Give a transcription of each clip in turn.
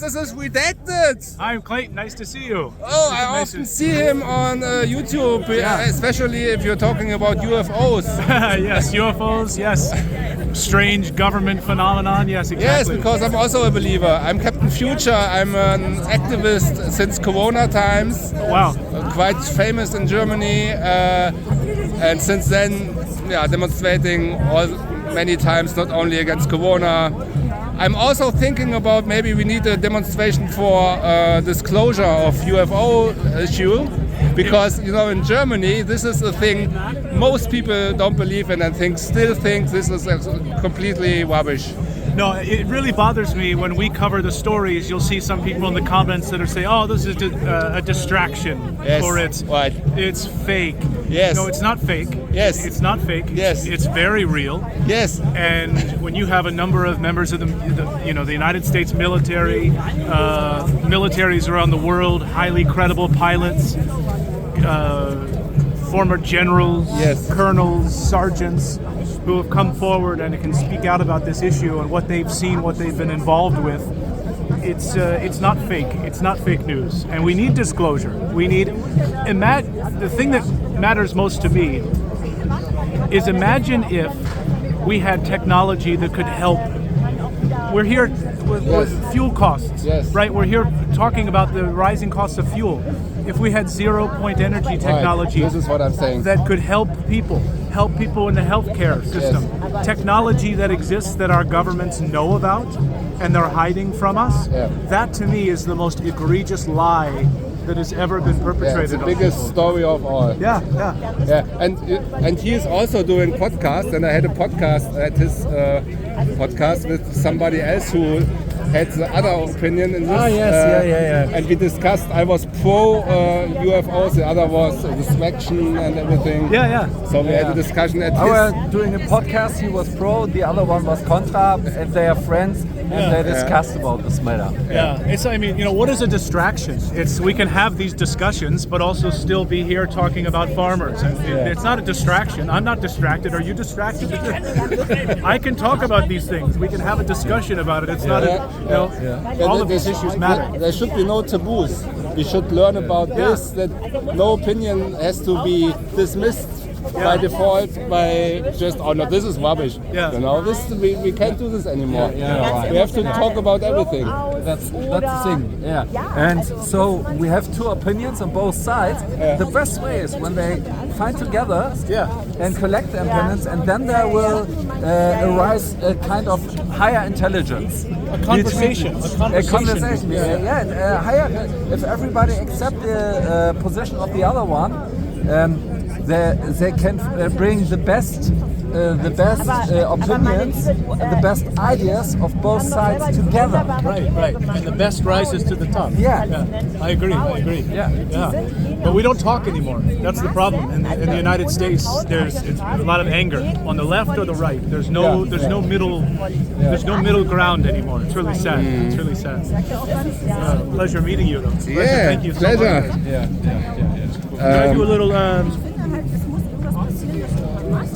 This is Redacted. I'm Clayton, nice to see you. Oh, I often see him on YouTube, especially if you're talking about UFOs. Yes, UFOs, yes. Strange government phenomenon, yes, exactly. Yes, because I'm also a believer. I'm Captain Future. I'm an activist since Corona times. Wow. Quite famous in Germany. And since then, demonstrating many times, not only against Corona. I'm also thinking about maybe we need a demonstration for disclosure of UFO issue, because in Germany this is a thing most people don't believe in and still think this is completely rubbish. No, it really bothers me when we cover the stories. You'll see some people in the comments that are saying, "Oh, this is a distraction," yes, or it's fake. Yes. No, it's not fake. Yes. It's not fake. Yes. It's very real. Yes. And when you have a number of members of the United States military, militaries around the world, highly credible pilots, former generals, yes, colonels, sergeants, who have come forward and can speak out about this issue and what they've seen, what they've been involved with. It's not fake. It's not fake news, and we need disclosure. We need the thing that matters most to me is imagine if we had technology that could help. We're here with fuel costs, right? We're here talking about the rising costs of fuel. If we had zero-point energy technology, this is what I'm saying, that could help people in the healthcare system, technology that exists that our governments know about and they're hiding from us, that to me is the most egregious lie that has ever been perpetrated. It's the biggest story of all. Yeah. And he is also doing podcasts, and I had a podcast at his podcast with somebody else who had the other opinion in this. And we discussed, I was pro UFOs, the other was distraction and everything. So we had a discussion at his. Doing a podcast, he was pro, the other one was contra, and they are friends, and they discussed about this matter. What is a distraction? We can have these discussions, but also still be here talking about farmers. And it's not a distraction. I'm not distracted. Are you distracted? I can talk about these things. We can have a discussion about it. It's not all of these issues matter. There should be no taboos. We should learn about this, that no opinion has to be dismissed by default, by just, oh no, this is rubbish. We can't do this anymore. We have to talk about everything. That's the thing. And so we have two opinions on both sides. The best way is when they find together and collect the opinions, and then there will arise a kind of higher intelligence. A conversation. Higher. If everybody accepts the position of the other one, they can bring the best opinions and the best ideas of both sides together. Right. And the best rises to the top. I agree. But we don't talk anymore. That's the problem. In the United States, there's a lot of anger on the left or the right. There's no middle ground anymore. It's really sad. It's really sad. Pleasure meeting you, though. Thank you so pleasure. much. Can I do a little?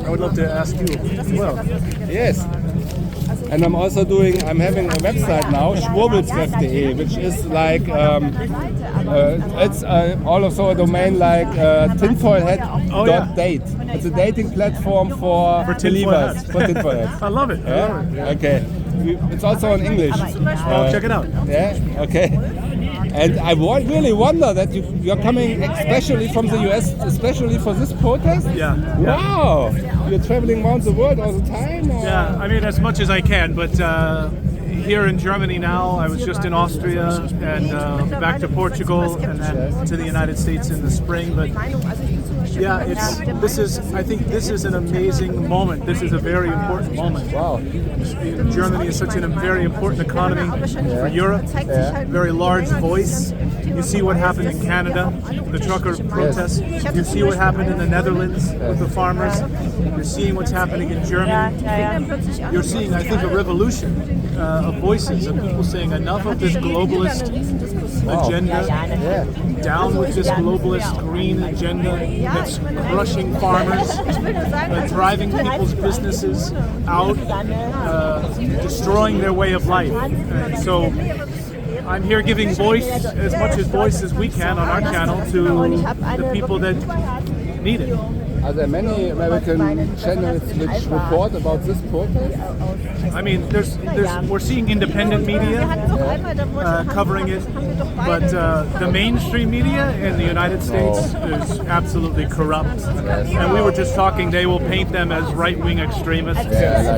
I would love to ask you as well. Yes. And I'm having a website now, schwurbeltreff.de, which is like, it's also a domain like tinfoilhead.date. It's a dating platform for believers. For tinfoil heads. I love it. Okay. It's also in English. Check it out. Okay. And I really wonder that you're coming especially from the US, especially for this protest? Wow! You're traveling around the world all the time? Or? As much as I can, but here in Germany now, I was just in Austria and back to Portugal and then to the United States in the spring. But I think this is an amazing moment. This is a very important moment. Wow. Germany is such a very important economy for Europe, very large voice. You see what happened in Canada, the trucker protests. You see what happened in the Netherlands with the farmers. You're seeing what's happening in Germany. You're seeing, I think, a revolution of voices, of people saying enough of this globalist agenda, down with this globalist green agenda that's crushing farmers, driving people's businesses out, destroying their way of life. So I'm here giving voice, as much as voice as we can on our channel, to the people that need it. Are there many American channels which report about this protest? I mean, we're seeing independent media covering it, but the mainstream media in the United States is absolutely corrupt. And we were just talking, they will paint them as right-wing extremists.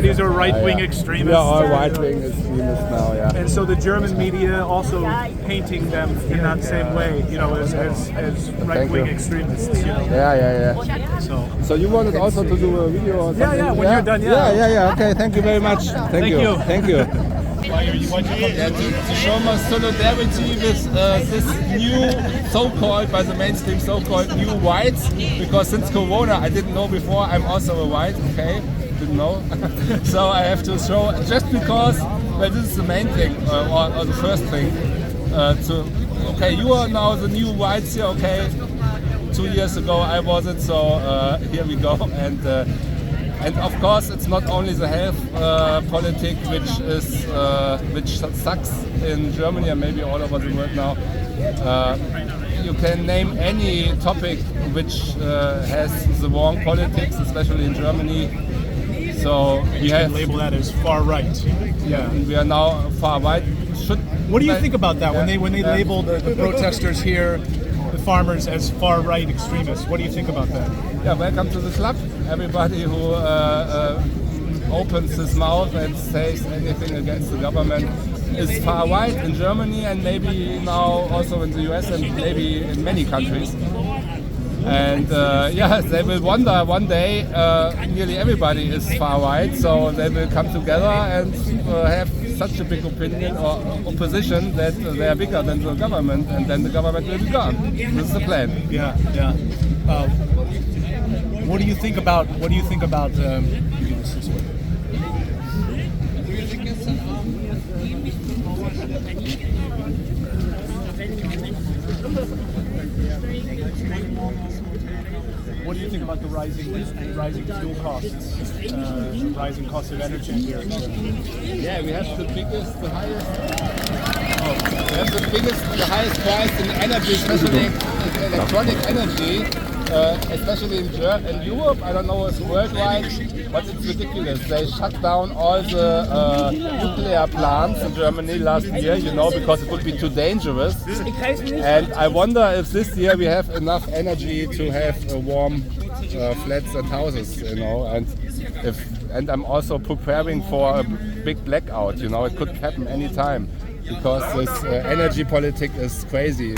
These are right-wing extremists. We are all right-wing extremists now, yeah. And so the German media also painting them in that same way, you know, as right-wing extremists. You know? Yeah. So you wanted also to do a video or something? Yeah, when you're done, Yeah. Okay, thank you very much. Thank you. To show my solidarity with this new so-called, by the mainstream so-called new whites, because since Corona, I didn't know before, I'm also a white, okay, didn't know. So I have to show, just because, well, this is the main thing, or the first thing, okay, you are now the new whites here, okay, 2 years ago I was it, so here we go. And of course, it's not only the health politic which sucks in Germany and maybe all over the world now. You can name any topic which has the wrong politics, especially in Germany. So we have label that as far right. Yeah, we are now far right. What do you think about that when they label the protesters here, the farmers, as far right extremists? What do you think about that? Yeah, welcome to the club. Everybody who opens his mouth and says anything against the government is far right in Germany and maybe now also in the US and maybe in many countries. And they will wonder one day, nearly everybody is far right, so they will come together and have such a big opinion or opposition that they are bigger than the government, and then the government will be gone. This is the plan. Yeah. What do you think about? You do this way. What do you think about the rising fuel costs, rising cost of energy here in Germany? Yeah, we have the highest price in energy, especially in electronic energy, especially in Europe. I don't know if it's worldwide, but it's ridiculous. They shut down all the nuclear plants in Germany last year, because it would be too dangerous. And I wonder if this year we have enough energy to have warm flats and houses, and I'm also preparing for a big blackout. It could happen any time because this energy politic is crazy.